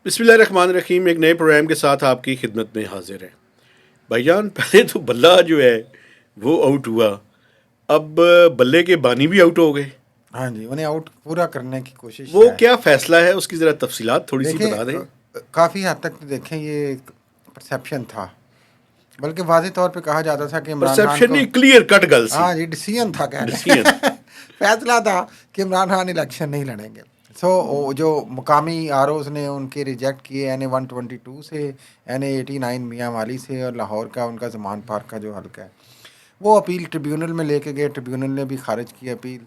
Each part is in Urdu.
بسم اللہ الرحمن الرحیم. ایک نئے پروگرام کے ساتھ آپ کی خدمت میں حاضر ہیں. بھائی جان، پہلے تو بلہ جو ہے وہ آؤٹ ہوا، اب بلے کے بانی بھی آؤٹ ہو گئے. ہاں جی، انہیں آؤٹ پورا کرنے کی کوشش وہ ہے. کیا فیصلہ ہے، اس کی ذرا تفصیلات تھوڑی سی بتا دیں. کافی حد تک دیکھیں یہ ایک پرسیپشن تھا، بلکہ واضح طور پہ کہا جاتا تھا کہ عمران خان پرسیپشن کو، نہیں، کلیئر کٹ گل سی. ہاں جی، ڈیسیژن تھا، کہہ ڈسیژن. لیں فیصلہ تھا کہ عمران خان الیکشن نہیں لڑیں گے. جو مقامی آر اوز نے ان کے ریجیکٹ کیے، این اے 122 سے، این اے 89 میاں والی سے، اور لاہور کا ان کا زمان پارک کا جو حلقہ ہے، وہ اپیل ٹریبیونل میں لے کے گئے. ٹریبیونل نے بھی خارج کی اپیل.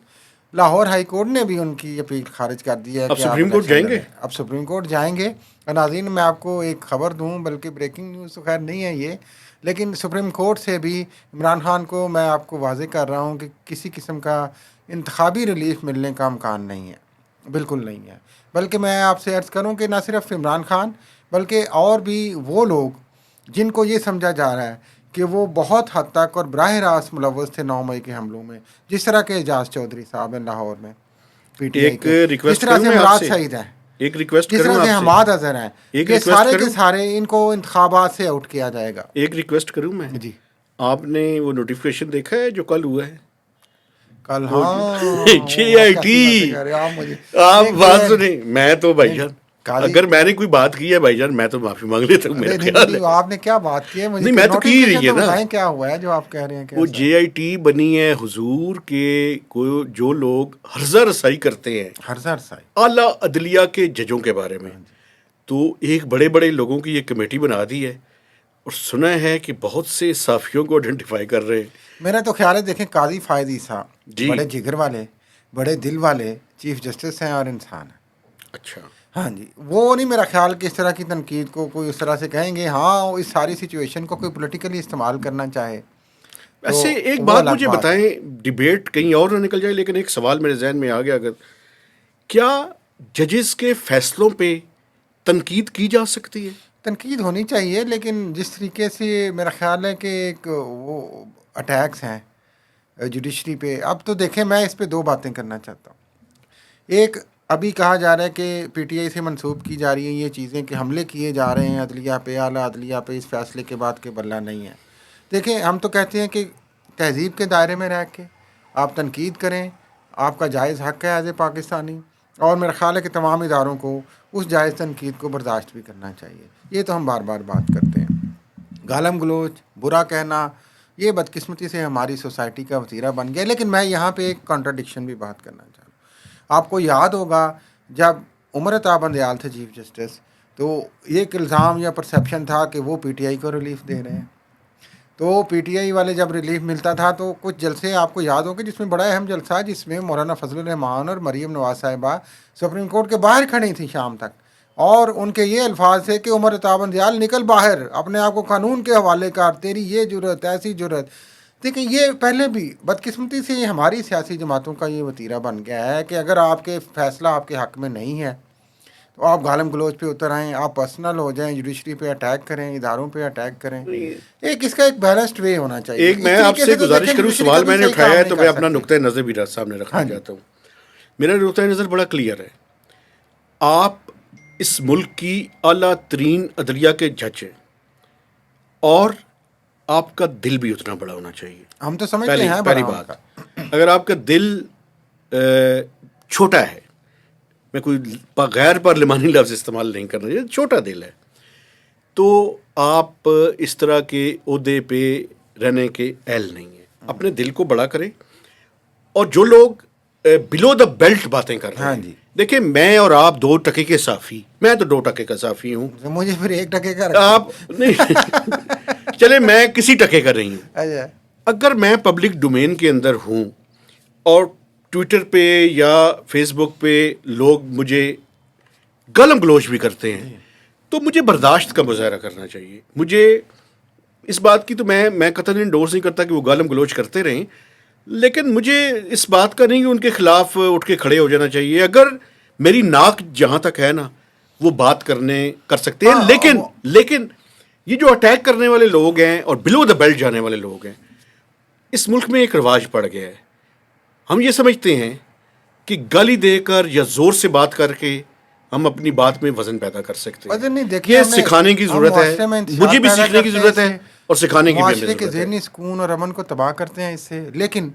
لاہور ہائی کورٹ نے بھی ان کی اپیل خارج کر دی ہے اب کہ سپریم آپ کورٹ جائیں گے. اب سپریم کورٹ جائیں گے. ناظرین، میں آپ کو ایک خبر دوں، بلکہ بریکنگ نیوز تو خیر نہیں ہے یہ، لیکن سپریم کورٹ سے بھی عمران خان کو میں آپ کو واضح کر رہا ہوں کہ کسی قسم کا انتخابی ریلیف ملنے کا امکان نہیں ہے، بالکل نہیں ہے. بلکہ میں آپ سے عرض کروں کہ نہ صرف عمران خان بلکہ اور بھی وہ لوگ جن کو یہ سمجھا جا رہا ہے کہ وہ بہت حد تک اور براہ راست ملوث تھے 9 مئی کے حملوں میں، جس طرح کے اعجاز چودھری صاحب ہیں لاہور میں پی ٹی آئی ایک کے، جس ریکویسٹ طرح کروں سے میں آپ مراد سے، سعید ہیں، ایک ریکویسٹ جس کروں طرح سے آپ سے، حماد اظہر ہیں، ایک یہ ریکویسٹ سارے کے کروں، سارے ان کو انتخابات سے آؤٹ کیا جائے گا. ایک ریکویسٹ کروں میں. جی آپ نے وہ نوٹیفیکیشن دیکھا ہے جو کل ہوا ہے؟ کل، وہ ہاں جے وہ آپ آئی کیسی باتیں ٹی. کر رہے ہیں آپ مجھے. آپ نہیں بات یہ سنیں، میں تو بھائی نہیں جان قاضی، اگر میں نے کوئی بات کی ہے بھائی جان، میں تو معافی مانگ لیتا ہوں، میرا نہیں نہیں خیال ہے. نہیں، آپ نے کیا بات کی ہے مجھے نہیں، میں تو کی ہی نوٹیفیکیشن رہی ہے تو نا. بتائیں کیا ہوا ہے جو آپ کہہ رہے ہیں کہ وہ ایسا جے آئی ٹی بنی ہے حضور کے جو لوگ ہرزہ رسائی کرتے ہیں ہرزر سائی. اعلیٰ عدلیہ کے ججوں کے بارے میں. ہاں جی. تو ایک بڑے بڑے لوگوں کی یہ کمیٹی بنا دی ہے، اور سنا ہے کہ بہت سے صحافیوں کو آئیڈینٹیفائی کر رہے ہیں. میرا تو خیال ہے دیکھیں قاضی فائد عیسیٰ جی. بڑے جگر والے، بڑے دل والے چیف جسٹس ہیں اور انسان ہیں. اچھا. ہاں جی، وہ نہیں میرا خیال کہ اس طرح کی تنقید کو کوئی اس طرح سے کہیں گے. ہاں، اس ساری سچویشن کو کوئی پولیٹیکلی استعمال کرنا چاہے تو ویسے ایک وہ بات الگ مجھے بات ہے. بتائیں، ڈیبیٹ کہیں اور نہ نکل جائے، لیکن ایک سوال میرے ذہن میں آ گیا. اگر کیا ججز کے فیصلوں پہ تنقید کی جا سکتی ہے؟ تنقید ہونی چاہیے، لیکن جس طریقے سے میرا خیال ہے کہ ایک وہ اٹیکس ہیں جوڈیشری پہ. اب تو دیکھیں، میں اس پہ دو باتیں کرنا چاہتا ہوں. ایک، ابھی کہا جا رہا ہے کہ پی ٹی آئی سے منسوب کی جا رہی ہیں یہ چیزیں کہ حملے کیے جا رہے ہیں عدلیہ پہ، اعلیٰ عدلیہ پہ، اس فیصلے کے بعد کہ بلہ نہیں ہے. دیکھیں، ہم تو کہتے ہیں کہ تہذیب کے دائرے میں رہ کے آپ تنقید کریں، آپ کا جائز حق ہے ایز اے پاکستانی، اور میرا خیال ہے کہ تمام اداروں کو اس جائز تنقید کو برداشت بھی کرنا چاہیے. یہ تو ہم بار بار بات کرتے ہیں. گالم گلوچ، برا کہنا، یہ بدقسمتی سے ہماری سوسائٹی کا وتیرہ بن گیا. لیکن میں یہاں پہ ایک کانٹرڈکشن بھی بات کرنا چاہتا ہوں. آپ کو یاد ہوگا جب عمر عطا بندیال تھے چیف جسٹس، تو یہ ایک الزام یا پرسیپشن تھا کہ وہ پی ٹی آئی کو ریلیف دے رہے ہیں. تو پی ٹی آئی والے جب ریلیف ملتا تھا تو کچھ جلسے آپ کو یاد ہوں گے، جس میں بڑا اہم جلسہ جس میں مولانا فضل الرحمان اور مریم نواز صاحبہ سپریم کورٹ کے باہر کھڑی تھیں شام تک، اور ان کے یہ الفاظ تھے کہ عمر عطا بندیال نکل باہر، اپنے آپ کو قانون کے حوالے کر، تیری یہ جرت ایسی جرت. دیکھیں، یہ پہلے بھی بدقسمتی سے ہماری سیاسی جماعتوں کا یہ وتیرہ بن گیا ہے کہ اگر آپ کے فیصلہ آپ کے حق میں نہیں ہے تو آپ گالم گلوچ پہ اتر آئیں، آپ پرسنل ہو جائیں، جوڈیشری پہ اٹیک کریں، اداروں پہ اٹیک کریں. اس کا ایک بیلنسڈ وے ہونا چاہیے. ایک اس میں آپ طریقے سے تو گزارش دیکھیں کروں، جوڈیشری سوال کبھی میں نے صحیح اٹھایا کام ہے نہیں تو کر میں اپنا سکتی. نقطۂ نظر بھی سامنے رکھنا ہاں جی. چاہتا ہوں. میرا نقطۂ نظر بڑا کلیئر ہے. آپ اس ملک کی اعلیٰ ترین عدلیہ کے جج ہیں، اور آپ کا دل بھی اتنا بڑا ہونا چاہیے. ہم تو سمجھتے ہیں پہلی بڑا ان کا. بات، اگر آپ کا دل چھوٹا ہے، میں کوئی غیر پارلیمانی لفظ استعمال نہیں کرنا چاہیے، چھوٹا دل ہے، تو آپ اس طرح کے عہدے پہ رہنے کے اہل نہیں ہیں. اپنے دل کو بڑا کریں. اور جو لوگ بلو دا بیلٹ باتیں کر رہے ہاں ہیں، جی، دیکھیں میں اور آپ 2% کے صحافی، میں تو 2% کا صحافی ہوں، تو مجھے پھر 1% کا آپ رکھیں. نہیں. چلے میں کسی ٹکے کا نہیں ہوں. اچھا. اگر میں پبلک ڈومین کے اندر ہوں اور ٹویٹر پہ یا فیس بک پہ لوگ مجھے گالم گلوچ بھی کرتے ہیں، تو مجھے برداشت کا مظاہرہ کرنا چاہیے. مجھے اس بات کی تو میں قطعاً انڈورس نہیں کرتا کہ وہ گالم گلوچ کرتے رہیں، لیکن مجھے اس بات کا نہیں کہ ان کے خلاف اٹھ کے کھڑے ہو جانا چاہیے. اگر میری ناک جہاں تک ہے نا، وہ بات کر سکتے ہیں. لیکن یہ جو اٹیک کرنے والے لوگ ہیں اور بلو دا بیلٹ جانے والے لوگ ہیں، اس ملک میں ایک رواج پڑ گیا ہے. ہم یہ سمجھتے ہیں کہ گالی دے کر یا زور سے بات کر کے ہم اپنی بات میں وزن پیدا کر سکتے وزن نہیں، ہیں. دیکھیے یہ ہم نے- سکھانے کی ہم ضرورت معاشرے میں ہے, انتشار مجھے بھی پیدا سیکھنے کی کرتے ہیں ضرورت اس ہے سے، اور سکھانے کی بھی معاشرے ہمیں کے ضرورت ہے. ذہنی سکون اور امن کو تباہ کرتے ہیں اس سے. لیکن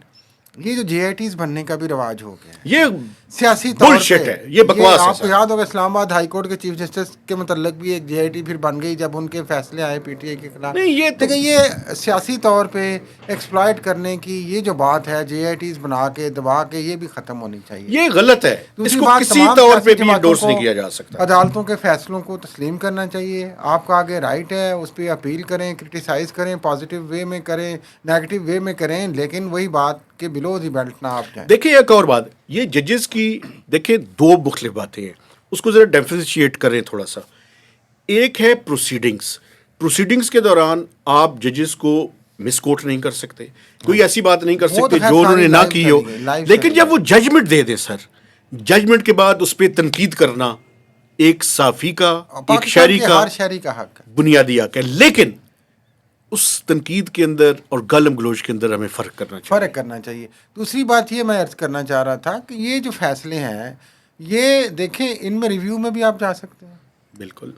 یہ جو جے آئی ٹیز بننے کا بھی رواج ہو گیا ہے یہ سیاسی طور bullshit پہ، ہے, یہ بکواس ہے آپ کو سر. یاد ہوگا اسلام آباد ہائی کورٹ کے چیف جسٹس کے متعلق بھی ایک جے آئی ٹی پھر بن گئی جب ان کے فیصلے آئے پی ٹی آئی کے خلاف. نہیں یہ تو لیکن یہ سیاسی طور پہ ایکسپلائٹ کرنے کی یہ جو بات ہے، جے آئی ٹیز بنا کے دبا کے، یہ بھی ختم ہونی چاہیے. یہ غلط ہے, اس دوسری کو بات، کسی تمام طور سیاسی پہ بھی جماعتوں انڈورس کو نہیں کیا جا سکتا. عدالتوں کے فیصلوں کو تسلیم کرنا چاہیے. آپ کا آگے رائٹ ہے، اس پہ اپیل کریں، کرٹیسائز کریں، پازیٹیو وے میں کریں، نیگیٹو وے میں کریں، لیکن وہی بات کہ بلو دی بیلٹ نہ آپ جائیں. دیکھیں ایک اور بات, یہ ججز کی دیکھیں دو مختلف باتیں ہیں, اس کو ذرا ڈیفرینشیٹ کریں تھوڑا سا. ایک ہے پروسیڈنگس کے دوران آپ ججز کو مس کوٹ نہیں کر سکتے, کوئی ایسی بات نہیں کر وہ تو سکتے خیر جو انہوں ساری نے نہ لائیو کی ہو. چلی گئی، لائیو لیکن چلی جب وہ گئی. ججمنٹ دے دیں سر, ججمنٹ کے بعد اس پہ تنقید کرنا ایک صحافی کا, ایک پاکستان شہری کے کا ہر شہری کا حق ہے. بنیادی حق ہے. لیکن اس تنقید کے اندر اور گالم گلوچ کے اندر ہمیں فرق کرنا چاہیے. فرق کرنا چاہیے. دوسری بات یہ میں عرض کرنا چاہ رہا تھا کہ یہ جو فیصلے ہیں، یہ دیکھیں ان میں ریویو میں بھی آپ جا سکتے ہیں. بالکل.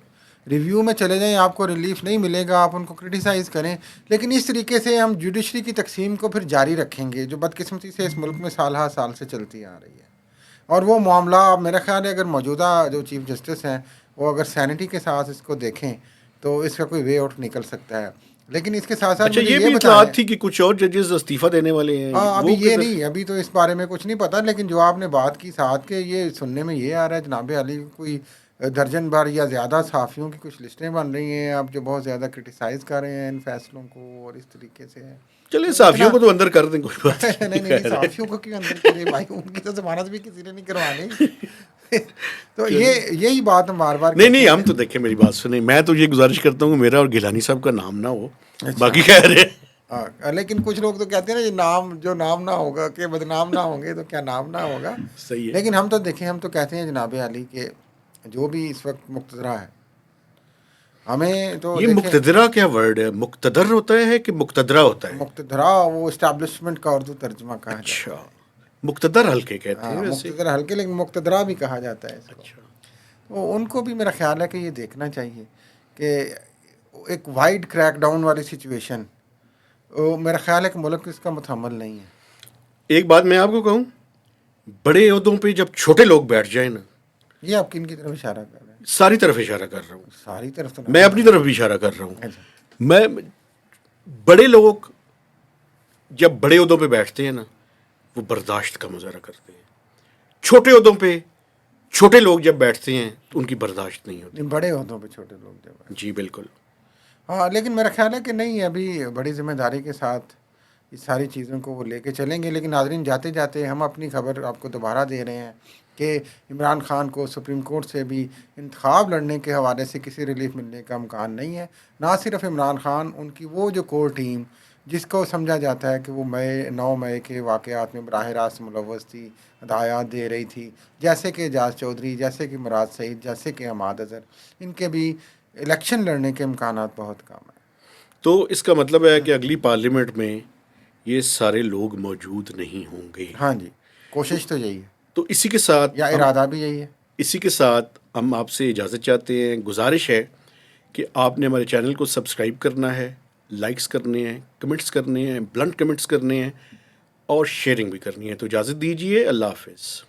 ریویو میں چلے جائیں، آپ کو ریلیف نہیں ملے گا، آپ ان کو کرٹیسائز کریں. لیکن اس طریقے سے ہم جوڈیشری کی تقسیم کو پھر جاری رکھیں گے، جو بدقسمتی سے اس ملک میں سال ہر سال سے چلتی آ رہی ہے. اور وہ معاملہ میرا خیال ہے اگر موجودہ جو چیف جسٹس ہیں وہ اگر سینٹی کے ساتھ اس کو دیکھیں تو اس کا کوئی وے آؤٹ نکل سکتا ہے. لیکن اس کے ساتھ ساتھ اچھا, مجھے یہ یہ بھی بتائیں، اطلاعات تھی کہ کچھ اور ججز استعفیٰ دینے والے ہیں. ابھی وہ یہ کدھر؟ نہیں، ابھی تو اس بارے میں کچھ نہیں پتا. لیکن جو آپ نے بات کی ساتھ کے یہ سننے میں یہ آ رہا ہے جناب علی کوئی درجن بھر یا زیادہ صحافیوں کی کچھ لسٹیں بن رہی ہیں آپ جو بہت زیادہ کرٹیسائز کر رہے ہیں ان فیصلوں کو، اور اس طریقے سے چلے صحافیوں کو تو اندر کر دیں, کوئی بات نہیں نہیں صحافیوں کو کیوں اندر کرے بھائی، ان کی تو ضمانت بھی کسی نے نہیں کروانی. تو یہی بات ہم بار بار نہیں ہم تو دیکھیں, میری بات سنیں, میں تو یہ گزارش کرتا ہوں کہ میرا اور گیلانی صاحب کا نام نہ ہو, باقی کہہ رہے ہیں. لیکن کچھ لوگ تو کہتے ہیں نا یہ جو نام نہ ہوگا کہ بدنام نہ ہوں گے تو کیا نام نہ ہوگا. صحیح ہے. لیکن ہم تو دیکھیں، ہم تو کہتے ہیں جناب علی کہ جو بھی اس وقت مقتدرہ ہے ہمیں تو یہ مقتدرہ کیا ورڈ ہے, مقتدر ہوتا ہے کہ مقتدرہ ہوتا ہے؟ مقتدرہ وہ اسٹیبلشمنٹ کا اردو ترجمہ کہا جاتا ہے. اچھا, مقتدر حلقے کہتے ہیں ویسے. مقتدر ہلکے، لیکن مقتدرہ بھی کہا جاتا ہے اس کو. اچھا, تو ان کو بھی میرا خیال ہے کہ یہ دیکھنا چاہیے کہ ایک وائڈ کریک ڈاؤن والی سچویشن میرا خیال ہے کہ ملک اس کا متحمل نہیں ہے. ایک بات میں آپ کو کہوں, بڑے عہدوں پہ جب چھوٹے لوگ بیٹھ جائیں نا, یہ آپ کن کی طرف اشارہ کر رہے ہیں؟ ساری طرف اشارہ کر رہا ہوں, ساری طرف تو میں اپنی طرف بھی اشارہ کر رہا ہوں. اچھا. میں بڑے لوگ جب بڑے عہدوں پہ بیٹھتے ہیں نا, وہ برداشت کا مظاہرہ کرتے ہیں. چھوٹے عہدوں پہ چھوٹے لوگ جب بیٹھتے ہیں تو ان کی برداشت نہیں ہوتی. بڑے عہدوں پہ چھوٹے لوگ جب. جی بالکل. ہاں لیکن میرا خیال ہے کہ نہیں، ابھی بڑی ذمہ داری کے ساتھ اس ساری چیزوں کو وہ لے کے چلیں گے. لیکن ناظرین جاتے جاتے ہم اپنی خبر آپ کو دوبارہ دے رہے ہیں کہ عمران خان کو سپریم کورٹ سے بھی انتخاب لڑنے کے حوالے سے کسی ریلیف ملنے کا امکان نہیں ہے. نہ صرف عمران خان، ان کی وہ جو کور ٹیم جس کو سمجھا جاتا ہے کہ وہ 9 مئی کے واقعات میں براہ راست ملوث تھی، ہدایات دے رہی تھی، جیسے کہ اعجاز چودھری، جیسے کہ مراد سعید، جیسے کہ حماد اظہر، ان کے بھی الیکشن لڑنے کے امکانات بہت کم ہیں. تو اس کا مطلب ہے کہ اگلی پارلیمنٹ میں یہ سارے لوگ موجود نہیں ہوں گے. ہاں جی، کوشش تو یہی ہے، تو اسی کے ساتھ یا ارادہ بھی یہی ہے. اسی کے ساتھ ہم آپ سے اجازت چاہتے ہیں. گزارش ہے کہ آپ نے ہمارے چینل کو سبسکرائب کرنا ہے، لائکس کرنے ہیں، کمنٹس کرنے ہیں، بلنٹ کمنٹس کرنے ہیں اور شیئرنگ بھی کرنی ہے. تو اجازت دیجیے, اللہ حافظ.